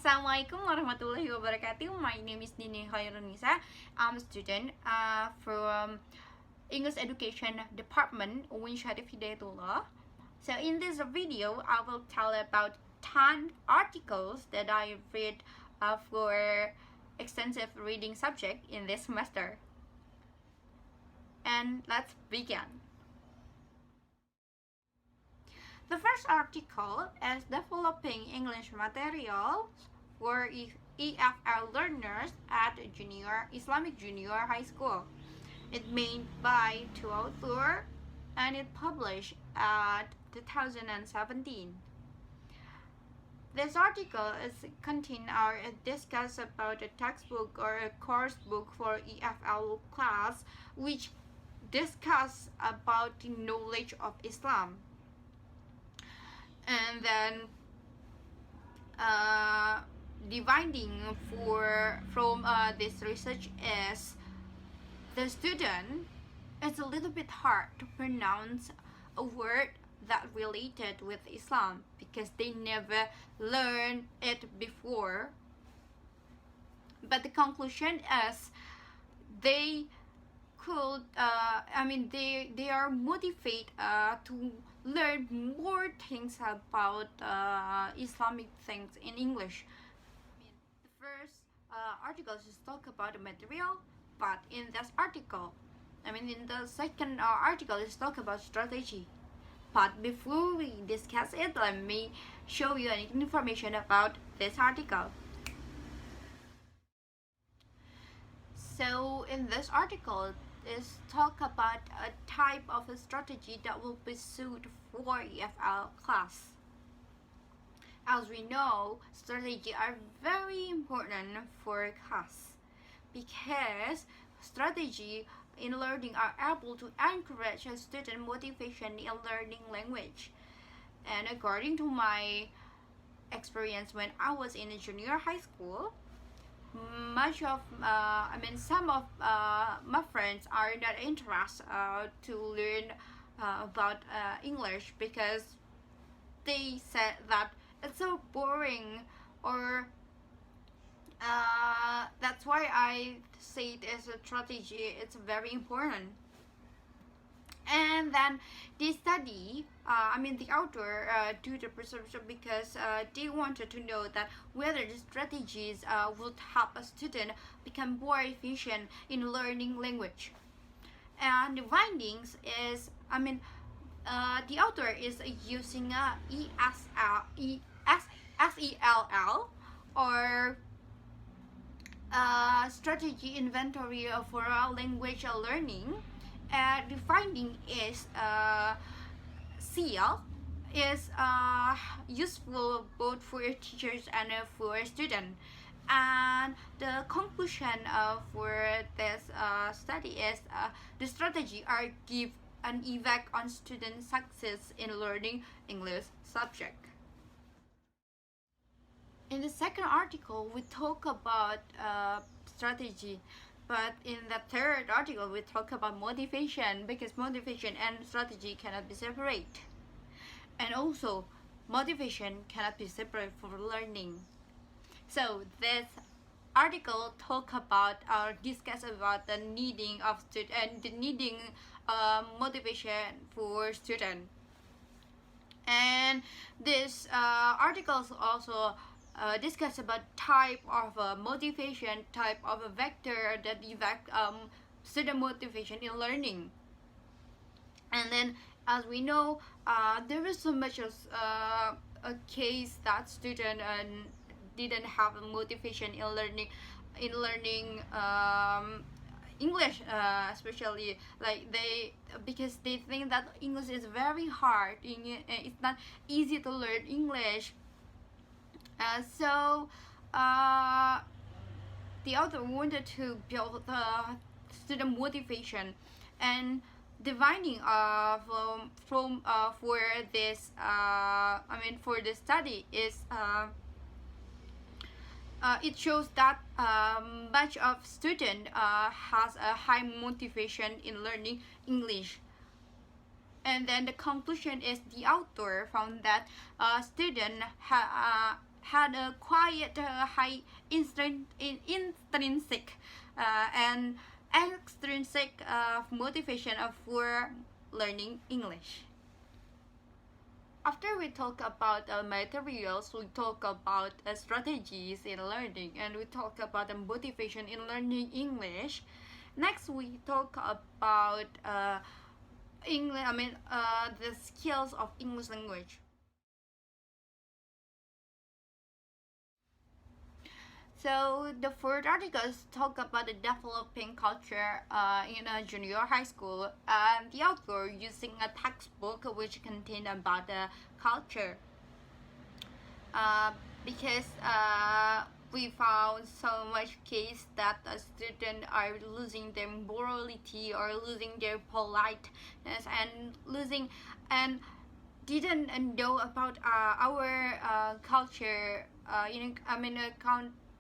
Assalamualaikum warahmatullahi wabarakatuh. My name is Dini Khoirunnisa. I'm a student from English Education Department, UIN Hidayatullah. So in this video, I will tell about 10 articles that I read for extensive reading subject in this semester. And let's begin. The first article is developing English materials for EFL learners at Islamic Junior High School. It's made by two authors and it published at 2017. This article is contain or discuss about a textbook or a course book for EFL class which discuss about the knowledge of Islam. And then dividing from this research is the student, it's a little bit hard to pronounce a word that related with Islam because they never learned it before. But the conclusion is they could they are motivated to learn more things about Islamic things in English. The first article just talk about the material, but in this article, in the second article is talk about strategy. But before we discuss it, let me show you any information about this article. So in this article is talk about a type of a strategy that will be suited for EFL class. As we know, strategy are very important for class because strategy in learning are able to encourage a student motivation in learning language. And according to my experience when I was in a junior high school, some of my friends are not interested to learn about English because they said that it's so boring, or that's why I say it as a strategy. It's very important. And then they study, the author do the research because they wanted to know that whether the strategies would help a student become more efficient in learning language. And the findings is, the author is using a SELL or strategy inventory for language learning. The finding is SEAL is useful both for teachers and for students. And the conclusion for this study is the strategy are give an effect on student success in learning English subject. In the second article, we talk about strategy. But in the third article, we talk about motivation because motivation and strategy cannot be separate. And also, motivation cannot be separate for learning. So this article talk about or discuss about the needing of student and the needing motivation for student. And this article also discuss about type of motivation, type of a vector that affect student motivation in learning. And then, as we know, there is so much as a case that student didn't have a motivation in learning English, especially because they think that English is very hard. It's not easy to learn English. So the author wanted to build the student motivation, and the finding for this for the study is it shows that much of student has a high motivation in learning English. And then the conclusion is the author found that students had a quite high intrinsic and extrinsic motivation for learning English. After we talk about materials, we talk about strategies in learning, and we talk about the motivation in learning English. Next, we talk about English. The skills of English language. So the fourth article talk about the developing culture in a junior high school. The author using a textbook which contain about the culture. Because we found so much case that students are losing their morality or losing their politeness and losing and didn't know about our culture.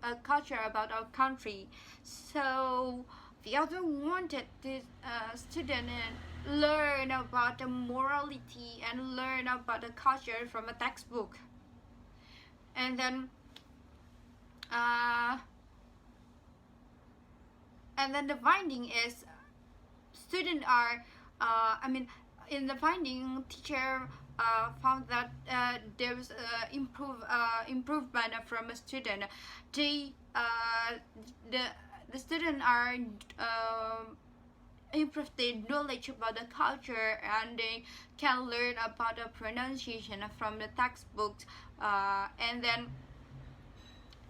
A culture about our country. So the author wanted this student learn about the morality and learn about the culture from a textbook. And then the finding is students are in the finding, teacher found that there's improvement from a student. The students are improve their knowledge about the culture, and they can learn about the pronunciation from the textbooks, and then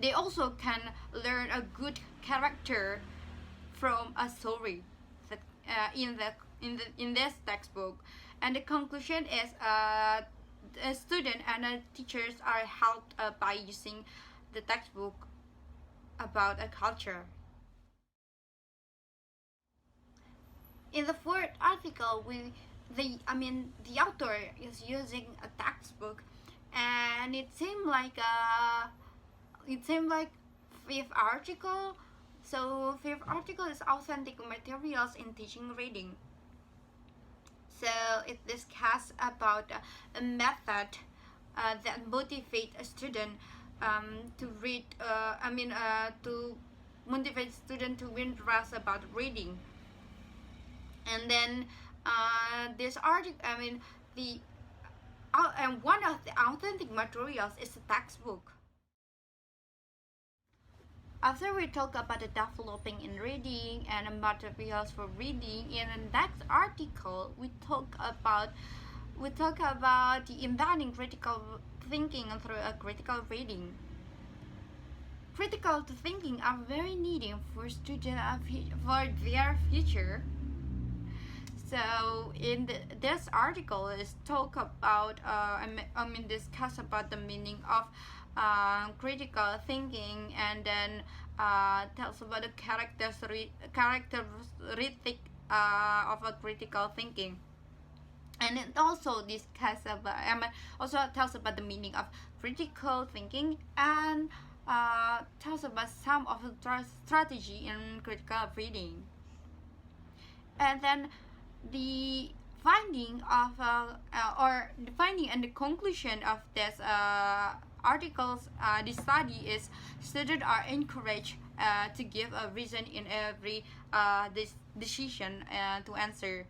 they also can learn a good character from a story that in this textbook. And the conclusion is the student and teachers are helped by using the textbook about a culture. In the fourth article, the author is using a textbook, and it seemed like fifth article. So fifth article is authentic materials in teaching reading. So it discusses about a method that motivate a student to read. To motivate student to interest about reading. And then this article, and one of the authentic materials is a textbook. After we talk about the developing in reading and materials for reading, in the next article we talk about the embedding critical thinking through a critical reading. Critical thinking are very needed for students for their future. So in this article is talk about discuss about the meaning of critical thinking, and then tells about the characteristic of a critical thinking, and it also discuss about also tells about the meaning of critical thinking, and tells about some of the strategy in critical reading. And then the finding of or the finding and the conclusion of this articles, the study is students are encouraged to give a reason in every this decision to answer.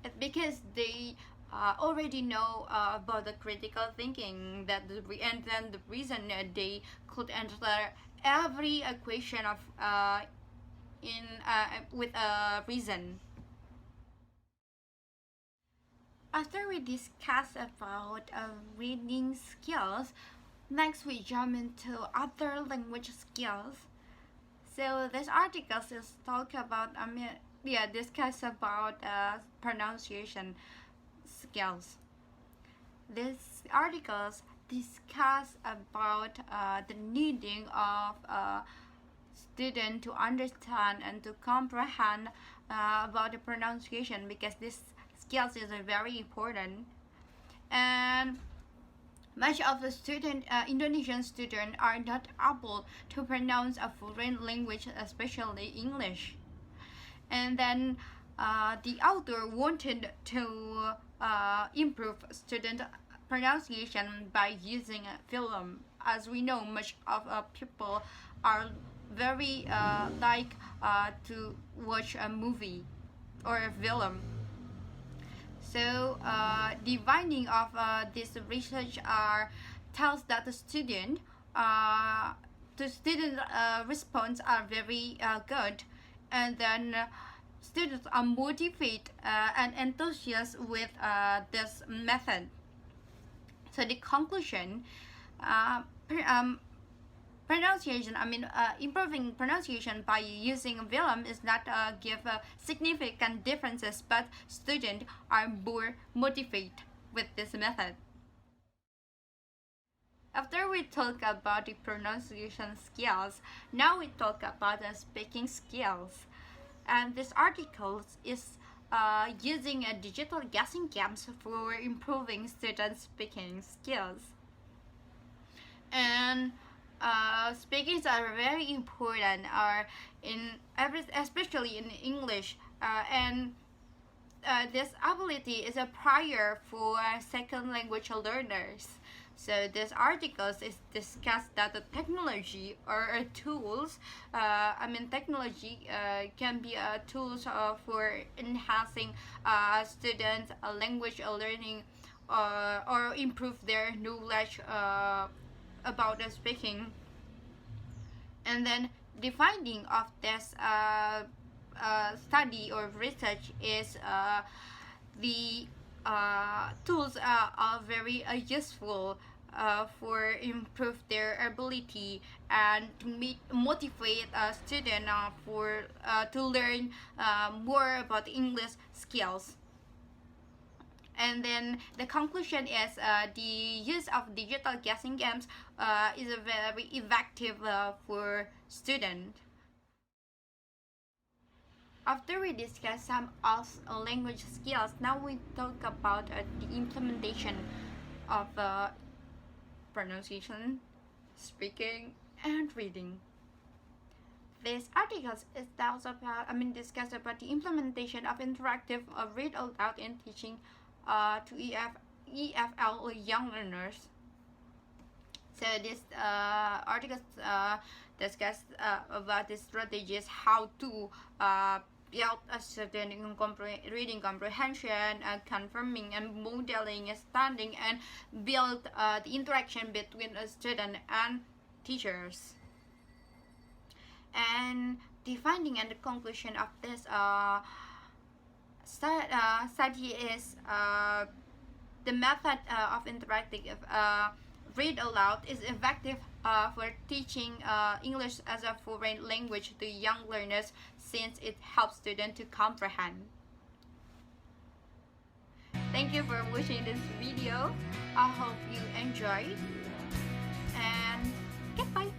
It's because they already know about the critical thinking, that and then the reason they could answer every question of with a reason. After we discuss about reading skills, next we jump into other language skills. So this article is talk about discuss about pronunciation skills. This articles discuss about the needing of student to understand and to comprehend about the pronunciation, because this skills is very important. And much of the Indonesian students are not able to pronounce a foreign language, especially English. And then the author wanted to improve student pronunciation by using a film as we know, much of people are very like to watch a movie or a film. So the finding of this research tells that the student response are very good, and then students are motivated and enthusiastic with this method. So the conclusion, pronunciation, improving pronunciation by using film is not give significant differences, but students are more motivated with this method. After we talk about the pronunciation skills, now we talk about the speaking skills. And this article is using a digital guessing games for improving students' speaking skills. And speakings are very important, especially in English, and this ability is a prior for second language learners. So this article is discussed that the technology or tools, technology can be tools for enhancing students' language learning or improve their knowledge about the speaking. And then the finding of this study or research is the tools are very useful for improve their ability and to motivate a student to learn more about English skills. And then the conclusion is the use of digital guessing games is a very effective for students. After we discuss some of language skills, now we talk about the implementation of pronunciation, speaking, and reading. This article is discuss about the implementation of interactive read aloud in teaching to EFL young learners. So this article discussed about the strategies how to build a certain reading comprehension, confirming and modeling, understanding, and build the interaction between a student and teachers. And the finding and the conclusion of this study is the method of interactive read aloud is effective for teaching English as a foreign language to young learners, since it helps students to comprehend. Thank you for watching this video. I hope you enjoyed, and goodbye.